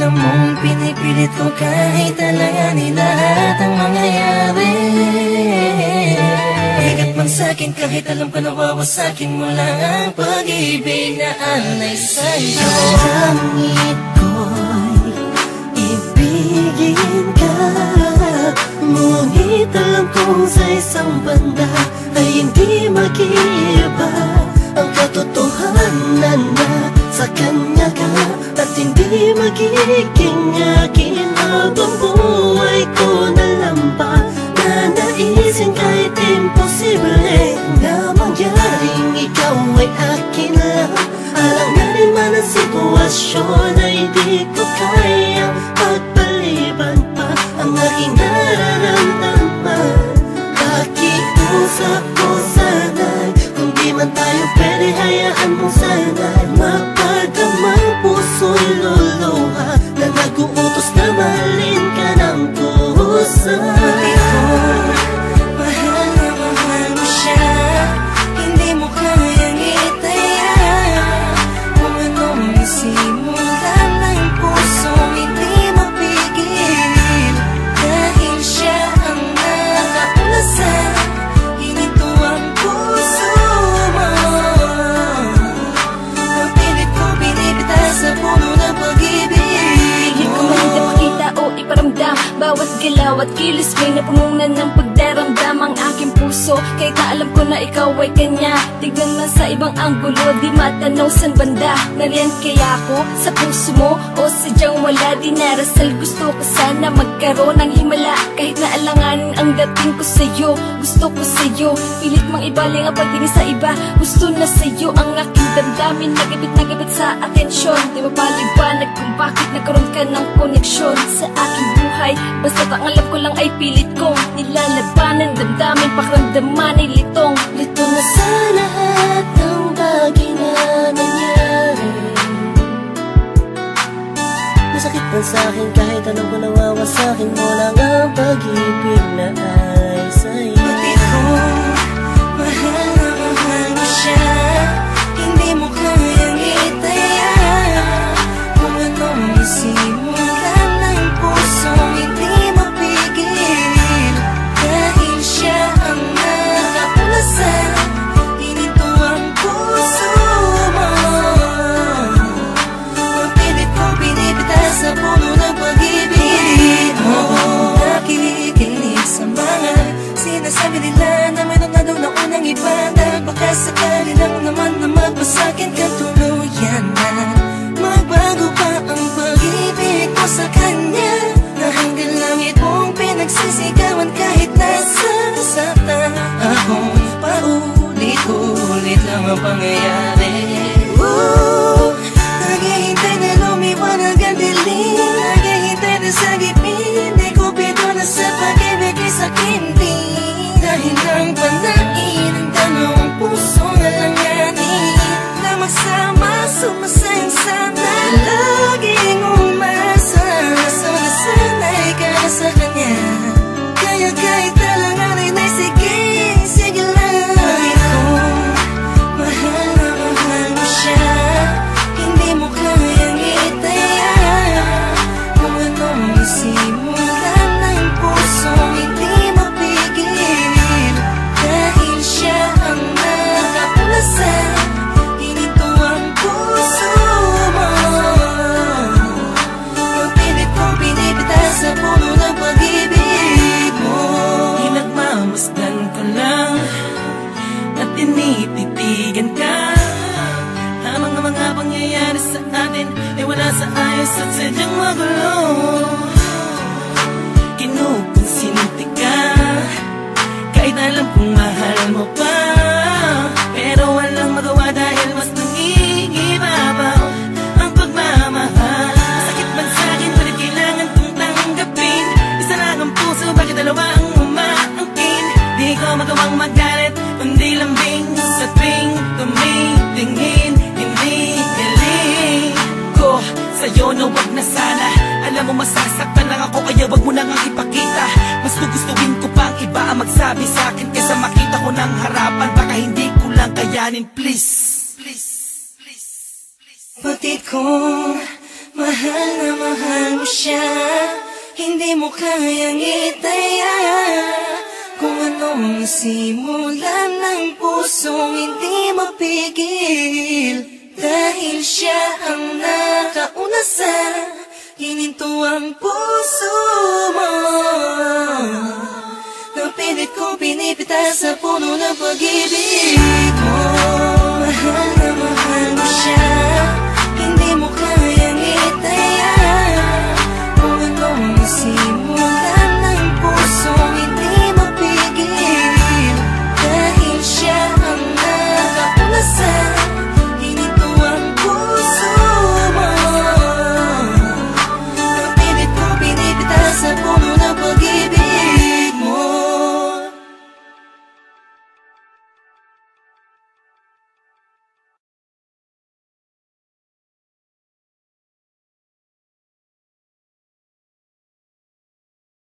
alam mong pinipilit ko kahit alanganin lahat ang mangyayari. Bigat man sa'kin kahit alam ko nawawasakin mo lang ang pag-ibig na alay sa'yo. Langit ko'y ibigin ka, ngunit alam kong sa isang banda ay hindi mag-iiba ang katotohanan na sa kanya ka, at hindi magiging akin habang buhay ko na lamba. Nanaisin kahit imposible na mangyaring ikaw ay akin lang. Alanganin man ang sitwasyon ay di ko kayang pagpaliban pa ang aking nararamdaman. Pakiusap ko sana'y kung di man tayo pwede, hayaan mo sana'y mapadamang puso'y luluha na nag-uutos na mahalin ka ng kusa. Mahal na mahal mo siya, hindi mo kayang itaya. Kung anong isimulan ng pusong hindi mapigil, dahil siya ang nakaulasan, hinito ang puso mo. Ang pilit ko binibita sa puno ng pag-ibig. Hindi ko man ipakita o iparamdam, bawat galaw at kilos may napununan ng pagdaramdam ang aking puso. Kahit na alam ko na ikaw ay kanya, tignan man sa ibang anggulo, di matanaw san banda. Nariyan kaya ako sa puso mo o sadyang wala? Dinarasal gusto ko sana magkaroon ng himala, kahit na alanganin ang dating ko sa'yo. Gusto ko sa'yo, pilit mang ibaling ang pagtingin sa iba. Gusto na sa'yo ang aking damdamin, nagabit sa atensyon. Di mapaliwanag kung bakit nagkaroon ka ng koneksyon sa aking buhay. Basta't ang alam ko lang ay pilit kong nilalabanan, damdamin, pakiramdaman ay litong Lito na sa lahat ng bagay na nangyari. Masakit man sa'kin kahit alam ko nawawasakin mo lang ang pag-ibig na ay sa'yo. Bakit ko mahal na mahal mo siya, hindi mo kayang itaya. Kung anong isimulan ng pusong hindi mapigil, dahil siya ang nakaulasan, hinito ang puso mo. Ang pilit ko binibita sa puno ng pag-ibig mo. Nakikinig sa mga sinasabi nila na mayroon na daw na unang iba, dahil baka sakali lang naman na magpasakin ka tuluyan na. Magbago pa ang pag-ibig ko sa kanya, na hanggang langit mong pinagsisigawan kahit nasa sakta akong paulit-ulit lang ang pangyayari. Naghihintay na lumiwanag ang dilim, naghihintay na sa gipin, di ko pito na sa pag-ibig ay sakin din. Dahil ang panain ng dalawang puso na langanin, na magsama sumasayang sana, laging umasa. So nasanay ka na sa kanya, kaya kahit alanganin ay sige, sige lang. Bakit ko mahal na mahal mo siya, hindi mo kayang itaya. Kung anong isimulan ng pusong hindi mapigil, dahil siya ang nakaulasan, hinito ang puso mo. Ang pilit kong binibita sa puno ng pag-ibig mo. Pinagmamasdan ko lang at tinititigan ka, habang ang mga pangyayari sa atin ay wala sa ayos at sadyang magulo. Kinukonsinti ka kahit alam kong mahal mo pa, pero walang magawa dahil mas nangingibabaw ang pagmamahal. Masakit man sa'kin, ngunit kailangan kong tanggapin. Isa lang ang puso, bakit dalawa ang umaangkin? Di ko magawang magalit, kundi lambing sa tuwing tumitingin. Hindi galing ko sa'yo na wag na sana. Alam mo masasaktan lang ako, kaya wag mo nang ipakita. Mas gugustuhin ko pang iba ang magsabi sa'kin kaysa makita ko ng harapan. Baka hindi ko lang kayanin, please. Batid ko Mahal na mahal mo siya, hindi mo kayang itaya kung anong simulan ng pusong hindi mapigil. Dahil siya ang nakauna sa hinintuang puso mo, napilit kong pinipitas sa puno ng pag-ibig mo. Mahal na mahal mo siya,